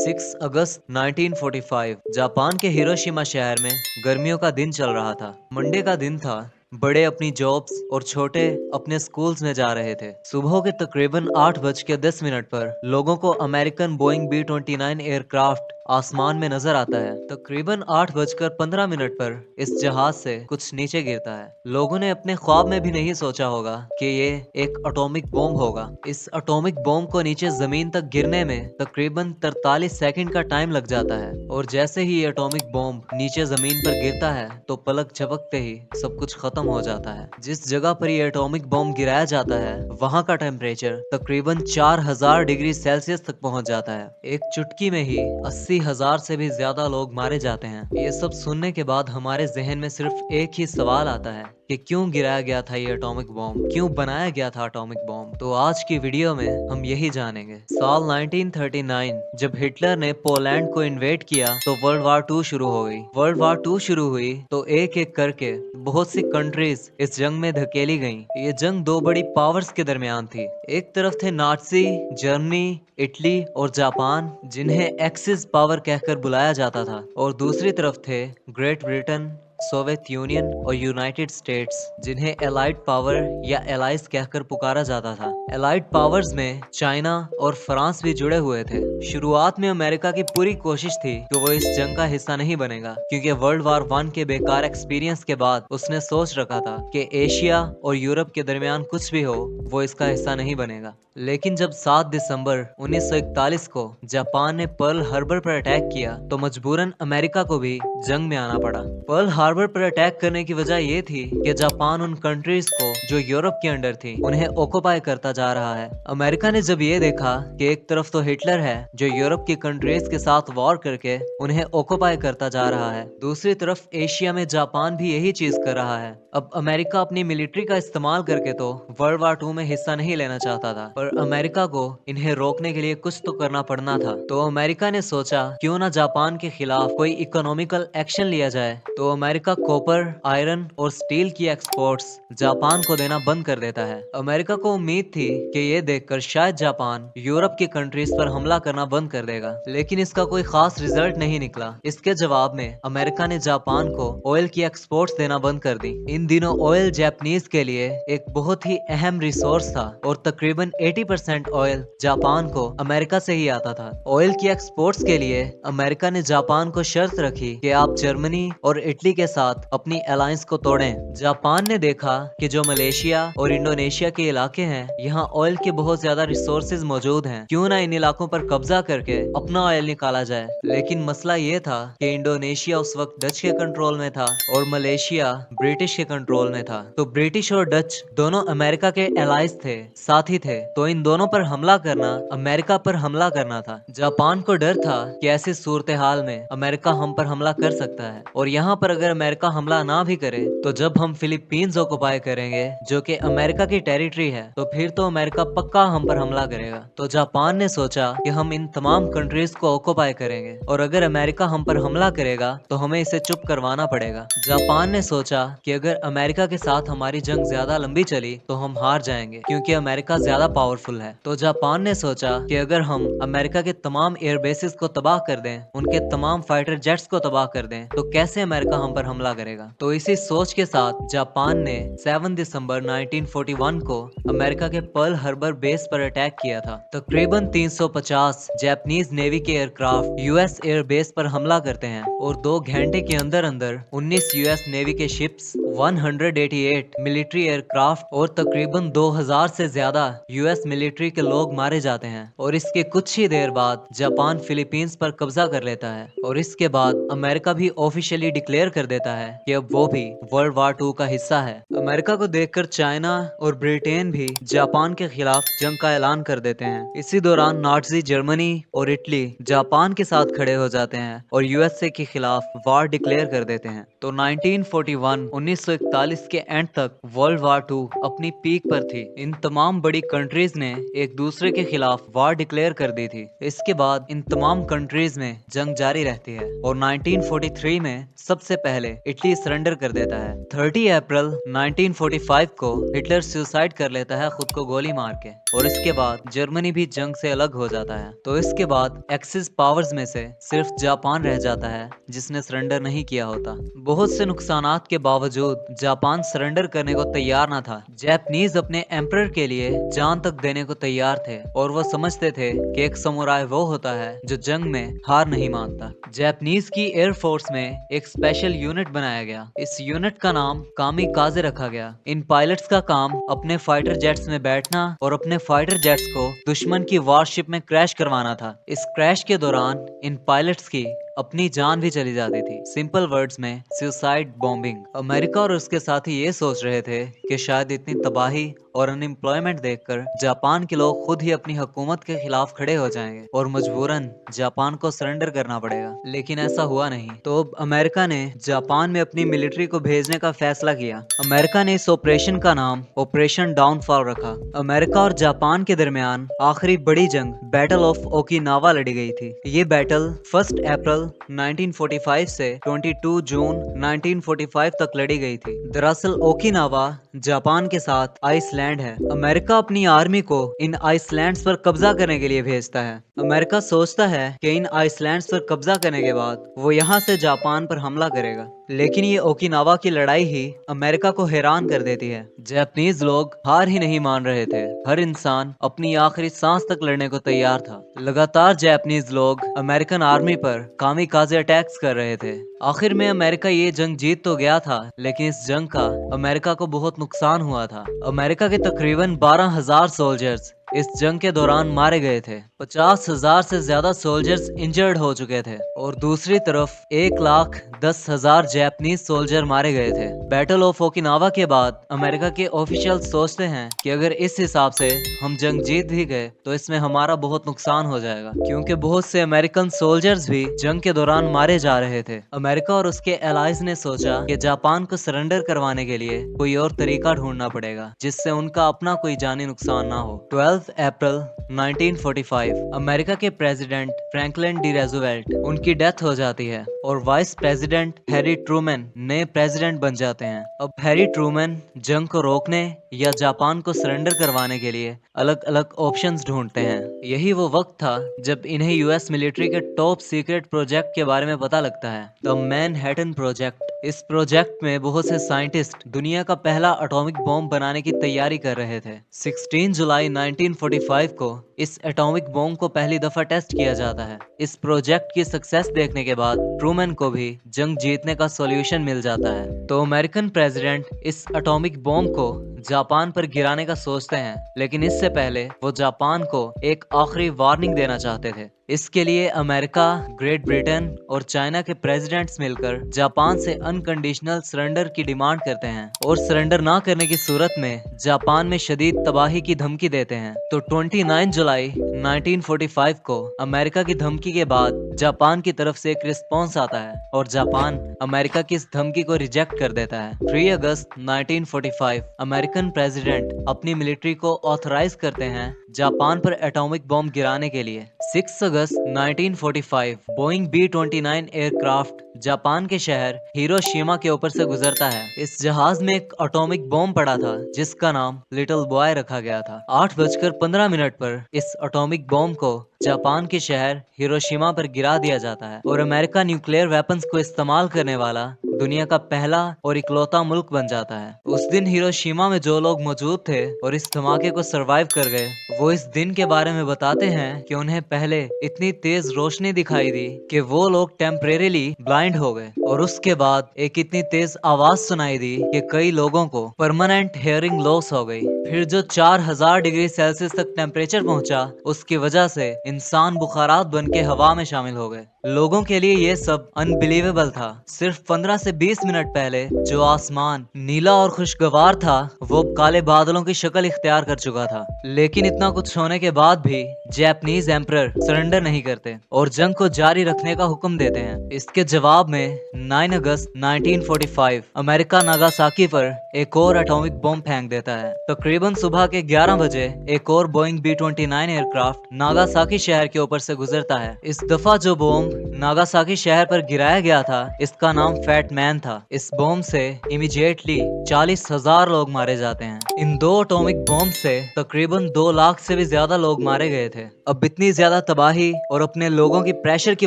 6 अगस्त 1945 Japan के Hiroshima शहर में गर्मियों का दिन चल रहा था। मंडे का दिन था। बड़े अपनी जॉब्स और छोटे अपने स्कूल्स में जा रहे थे। सुबह के तकरीबन 8:10 पर लोगों को अमेरिकन बोइंग B-29 एयरक्राफ्ट आसमान में नजर आता है। तकरीबन 8:15 पर इस जहाज से कुछ नीचे गिरता है। लोगों ने अपने ख्वाब में भी नहीं सोचा होगा कि ये एक एटॉमिक बॉम्ब होगा। इस एटॉमिक बॉम्ब को नीचे जमीन तक गिरने में तकरीबन 43 सेकंड का टाइम लग जाता है और जैसे ही ये एटॉमिक बॉम्ब नीचे जमीन पर गिरता है तो पलक झपकते ही सब कुछ खत्म हो जाता है। जिस जगह पर ये एटॉमिक बॉम्ब गिराया जाता है वहाँ का टेम्परेचर तकरीबन 4000 डिग्री सेल्सियस तक पहुँच जाता है। एक चुटकी में ही 80,000 से भी ज्यादा लोग मारे जाते हैं। ये सब सुनने के बाद हमारे जहन में सिर्फ एक ही सवाल आता है कि क्यों गिराया गया था ये एटॉमिक बॉम्ब, क्यों बनाया गया था एटॉमिक बॉम्ब। तो आज की वीडियो में हम यही जानेंगे। साल 1939 जब हिटलर ने पोलैंड को इन्वेड किया तो वर्ल्ड वार 2 शुरू हो गई। वर्ल्ड वार 2 शुरू हुई तो एक एक करके बहुत सी कंट्रीज इस जंग में धकेली गईं। ये जंग दो बड़ी पावर्स के दरमियान थी। एक तरफ थे नाज़ी जर्मनी, इटली और जापान जिन्हें एक्सिस पावर कहकर बुलाया जाता था, और दूसरी तरफ थे ग्रेट ब्रिटेन, सोवियत यूनियन और यूनाइटेड स्टेट्स जिन्हें एलाइड पावर या एलाइज कहकर पुकारा जाता था। एलाइड पावर्स में चाइना और फ्रांस भी जुड़े हुए थे। शुरुआत में अमेरिका की पूरी कोशिश थी कि वो इस जंग का हिस्सा नहीं बनेगा, क्योंकि वर्ल्ड वार 1 के बेकार एक्सपीरियंस के बाद उसने सोच रखा था कि एशिया और यूरोप के दरमियान कुछ भी हो वो इसका हिस्सा नहीं बनेगा। लेकिन जब 7 दिसंबर 1941 को जापान ने पर्ल हार्बर पर अटैक किया तो मजबूरन अमेरिका को भी जंग में आना पड़ा। पर्ल हार्बर पर अटैक करने की वजह ये थी कि जापान उन कंट्रीज को जो यूरोप के अंडर थी उन्हें ऑक्युपाई करता जा रहा है। अमेरिका ने जब ये देखा कि एक तरफ तो हिटलर है जो यूरोप की कंट्रीज के साथ वॉर करके उन्हें ऑक्युपाई करता जा रहा है, दूसरी तरफ एशिया में जापान भी यही चीज कर रहा है। अब अमेरिका अपनी मिलिट्री का इस्तेमाल करके तो वर्ल्ड वार 2 में हिस्सा नहीं लेना चाहता था, पर अमेरिका को इन्हें रोकने के लिए कुछ तो करना पड़ना था। तो अमेरिका ने सोचा क्यों ना जापान के खिलाफ कोई इकोनॉमिकल एक्शन लिया जाए। तो अमेरिका कॉपर, आयरन और स्टील की एक्सपोर्ट्स जापान को देना बंद कर देता है। अमेरिका को उम्मीद थी कि ये देखकर शायद जापान यूरोप की कंट्रीज पर हमला करना बंद कर देगा, लेकिन इसका कोई खास रिजल्ट नहीं निकला। इसके जवाब में अमेरिका ने जापान को ऑयल की एक्सपोर्ट्स देना बंद कर दी। इन दिनों ऑयल जापानीज के लिए एक बहुत ही अहम रिसोर्स था और तकरीबन 80% ऑयल जापान को अमेरिका से ही आता था। ऑयल की एक्सपोर्ट्स के लिए अमेरिका ने जापान को शर्त रखी कि आप जर्मनी और इटली के साथ अपनी अलायंस को तोड़ें। जापान ने देखा कि जो मलेशिया और इंडोनेशिया के इलाके हैं यहाँ ऑयल के बहुत ज्यादा रिसोर्सेज मौजूद हैं, क्यों ना इन इलाकों पर कब्जा करके अपना ऑयल निकाला जाए। लेकिन मसला ये था कि इंडोनेशिया उस वक्त डच के कंट्रोल में था और मलेशिया ब्रिटिश के कंट्रोल में था। तो ब्रिटिश और डच दोनों अमेरिका के एलाइज थे, साथी थे, तो इन दोनों पर हमला करना अमेरिका पर हमला करना था। जापान को डर था कि ऐसी सूरत हाल में अमेरिका हम पर हमला कर सकता है, और यहाँ पर अगर अमेरिका हमला ना भी करे तो जब हम फिलीपींस ऑक्युपाई करेंगे जो कि अमेरिका की टेरिटरी है तो फिर तो अमेरिका पक्का हम पर हमला करेगा। तो जापान ने सोचा कि हम इन तमाम कंट्रीज को ऑक्युपाई करेंगे और अगर अमेरिका हम पर हमला करेगा तो हमें इसे चुप करवाना पड़ेगा। जापान ने सोचा कि अगर अमेरिका के साथ हमारी जंग ज्यादा लंबी चली तो हम हार जाएंगे, क्योंकि अमेरिका ज्यादा पावरफुल है। तो जापान ने सोचा कि अगर हम अमेरिका के तमाम एयर बेसिस को तबाह कर दें, उनके तमाम फाइटर जेट्स को तबाह कर दें, तो कैसे अमेरिका हम पर हमला करेगा। तो इसी सोच के साथ जापान ने 7 दिसंबर 1941 को अमेरिका के पर्ल हार्बर बेस पर अटैक किया था। तकरीबन 350 जापानीज नेवी के एयरक्राफ्ट यूएस एयर बेस पर हमला करते हैं और 2 घंटे के अंदर अंदर 19 यूएस नेवी के शिप्स, 188 मिलिट्री एयरक्राफ्ट और तकरीबन 2000 से ज्यादा यूएस मिलिट्री के लोग मारे जाते हैं। और इसके कुछ ही देर बाद जापान फिलीपींस पर कब्जा कर लेता है और इसके बाद अमेरिका भी ऑफिशियली डिक्लेयर कर देता है कि अब वो भी वर्ल्ड वार 2 का हिस्सा है। अमेरिका को देखकर चाइना और ब्रिटेन भी जापान के खिलाफ जंग का ऐलान कर देते हैं। इसी दौरान नाज़ी जर्मनी और इटली जापान के साथ खड़े हो जाते हैं और यूएसए के खिलाफ वार डिक्लेयर कर देते हैं। तो 1941 के एंड तक वर्ल्ड वार 2 अपनी पीक पर थी। इन तमाम बड़ी कंट्रीज ने एक दूसरे के खिलाफ वार डिक्लेयर कर दी थी। इसके बाद इन तमाम कंट्रीज में जंग जारी रहती है और 1943 में सबसे पहले पहले इटली सरेंडर कर देता है। 30 अप्रैल 1945 को हिटलर सुसाइड कर लेता है खुद को गोली मार के, और इसके बाद जर्मनी भी जंग से अलग हो जाता है। तो इसके बाद एक्सिस पावर्स में से सिर्फ जापान रह जाता है जिसने सरेंडर नहीं किया होता। बहुत से नुकसानात के बावजूद जापान सरेंडर करने को तैयार ना था। जापानीज अपने एम्परर के लिए जान तक देने को तैयार थे, और वो समझते थे कि एक समुराय वो होता है जो जंग में हार नहीं मानता। जापानीज की एयरफोर्स में एक स्पेशल यूनिट बनाया गया। इस यूनिट का नाम कामिकाजे रखा गया। इन पायलट्स का काम अपने फाइटर जेट्स में बैठना और अपने फाइटर जेट्स को दुश्मन की वारशिप में क्रैश करवाना था। इस क्रैश के दौरान इन पायलट्स की अपनी जान भी चली जाती थी। सिंपल वर्ड्स में सुसाइड बॉम्बिंग। अमेरिका और उसके साथी ये सोच रहे थे कि शायद इतनी तबाही और अनएम्प्लॉयमेंट देखकर जापान के लोग खुद ही अपनी हुकूमत के खिलाफ खड़े हो जाएंगे और मजबूरन जापान को सरेंडर करना पड़ेगा, लेकिन ऐसा हुआ नहीं। तो अब अमेरिका ने जापान में अपनी मिलिट्री को भेजने का फैसला किया। अमेरिका ने इस ऑपरेशन का नाम ऑपरेशन डाउनफॉल रखा। अमेरिका और जापान के दरमियान आखिरी बड़ी जंग बैटल ऑफ ओकिनावा लड़ी गई थी। ये बैटल 1 अप्रैल 1945 से 22 जून 1945 तक लड़ी गई थी। दरअसल ओकिनावा जापान के साथ आइसलैंड है। अमेरिका अपनी आर्मी को इन आइसलैंड्स पर कब्जा करने के लिए भेजता है। अमेरिका सोचता है कि इन आइसलैंड्स पर कब्जा करने के बाद वो यहाँ से जापान पर हमला करेगा, लेकिन ये ओकिनावा की लड़ाई ही अमेरिका को हैरान कर देती है। जापानीज लोग हार ही नहीं मान रहे थे। हर इंसान अपनी आखिरी सांस तक लड़ने को तैयार था। लगातार जापानीज लोग अमेरिकन आर्मी पर कामिकाजे अटैक्स कर रहे थे। आखिर में अमेरिका ये जंग जीत तो गया था, लेकिन इस जंग का अमेरिका को बहुत नुकसान हुआ था। अमेरिका के तकरीबन 12,000 सोल्जर्स इस जंग के दौरान मारे गए थे। 50,000 से ज्यादा सोल्जर्स इंजर्ड हो चुके थे, और दूसरी तरफ 1,10,000 जापानीज सोल्जर मारे गए थे। बैटल ऑफ ओकिनावा के बाद अमेरिका के ऑफिशियल सोचते हैं कि अगर इस हिसाब से हम जंग जीत भी गए तो इसमें हमारा बहुत नुकसान हो जाएगा, क्योंकि बहुत से अमेरिकन सोल्जर्स भी जंग के दौरान मारे जा रहे थे। अमेरिका और उसके एलाइज ने सोचा कि जापान को सरेंडर करवाने के लिए कोई और तरीका ढूंढना पड़ेगा जिससे उनका अपना कोई जानी नुकसान ना हो। 12 अप्रैल 1945 अमेरिका के प्रेसिडेंट फ्रैंकलिन डी रूजवेल्ट उनकी डेथ हो जाती है, और वाइस प्रेसिडेंट हैरी ट्रूमैन नए प्रेसिडेंट बन जाते हैं। अब हैरी ट्रूमैन जंग को रोकने या जापान को सरेंडर करवाने के लिए अलग अलग ऑप्शंस ढूंढते हैं। यही वो वक्त था जब इन्हें यूएस मिलिट्री के टॉप सीक्रेट प्रोजेक्ट के बारे में पता लगता है, द मैनहट्टन प्रोजेक्ट। इस प्रोजेक्ट में बहुत से साइंटिस्ट दुनिया का पहला एटॉमिक बॉम्ब बनाने की तैयारी कर रहे थे। 16 जुलाई 1945 को इस एटॉमिक बॉम्ब को पहली दफा टेस्ट किया जाता है। इस प्रोजेक्ट की सक्सेस देखने के बाद ट्रूमैन को भी जंग जीतने का सॉल्यूशन मिल जाता है। तो अमेरिकन प्रेसिडेंट इस एटॉमिक बॉम्ब को जापान पर गिराने का सोचते हैं, लेकिन इससे पहले वो जापान को एक आखिरी वार्निंग देना चाहते थे। इसके लिए अमेरिका, ग्रेट ब्रिटेन और चाइना के प्रेसिडेंट्स मिलकर जापान से अनकंडीशनल सरेंडर की डिमांड करते हैं, और सरेंडर ना करने की सूरत में जापान में शदीद तबाही की धमकी देते हैं। तो 29 जुलाई 1945 को अमेरिका की धमकी के बाद जापान की तरफ से एक रिस्पॉन्स आता है, और जापान अमेरिका की इस धमकी को रिजेक्ट कर देता है। 3 अगस्त 1945 अमेरिकन प्रेसिडेंट अपनी मिलिट्री को ऑथराइज करते हैं जापान पर एटॉमिक बॉम्ब गिराने के लिए। 6 अगस्त 1945 बोइंग B-29 एयरक्राफ्ट जापान के शहर हिरोशिमा के ऊपर से गुजरता है। इस जहाज में एक एटॉमिक बॉम्ब पड़ा था जिसका नाम लिटिल बॉय रखा गया था। 8:15 पर इस एटॉमिक बॉम्ब को जापान के शहर हिरोशिमा पर गिरा दिया जाता है, और अमेरिका न्यूक्लियर वेपन्स को इस्तेमाल करने वाला दुनिया का पहला और इकलौता मुल्क बन जाता है। उस दिन हिरोशिमा में जो लोग मौजूद थे और इस धमाके को सरवाइव कर गए, वो इस दिन के बारे में बताते हैं कि उन्हें पहले इतनी तेज रोशनी दिखाई दी कि वो लोग टेम्परेरीली ब्लाइंड हो गए, और उसके बाद एक इतनी तेज आवाज सुनाई दी कि कई लोगों को परमानेंट हियरिंग लॉस हो गई। फिर जो 4000 डिग्री सेल्सियस तक टेम्परेचर पहुंचा, उसकी वजह से इंसान बुखारात बन के हवा में शामिल हो गए। लोगों के लिए ये सब अनबिलीवेबल था। सिर्फ 15 से 20 मिनट पहले जो आसमान नीला और खुशगवार था, वो काले बादलों की शक्ल इख्तियार कर चुका था। लेकिन इतना कुछ होने के बाद भी जापानीज एम्परर सरेंडर नहीं करते और जंग को जारी रखने का हुक्म देते हैं। इसके जवाब में 9 अगस्त 1945 अमेरिका नागासाकी पर एक और एटॉमिक बॉम्ब फेंक देता है। तकरीबन सुबह के 11 बजे एक और बोइंग B-29 एयरक्राफ्ट नागासाकी शहर के ऊपर से गुजरता है। इस दफा जो बॉम्ब नागासाकी शहर पर गिराया गया था, इसका नाम फैट मैन था। इस बॉम्ब से इमीडिएटली 40,000 लोग मारे जाते हैं। इन 2 एटॉमिक बॉम्ब से तकरीबन 2 लाख से भी ज्यादा लोग मारे गए थे। अब इतनी ज्यादा तबाही और अपने लोगों की प्रेशर की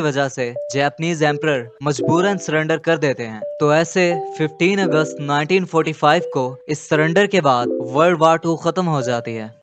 वजह से जापानीज एम्परर मजबूरन सरेंडर कर देते हैं। तो ऐसे 15 अगस्त 1945 को इस सरेंडर के बाद वर्ल्ड वार 2 खत्म हो जाती है।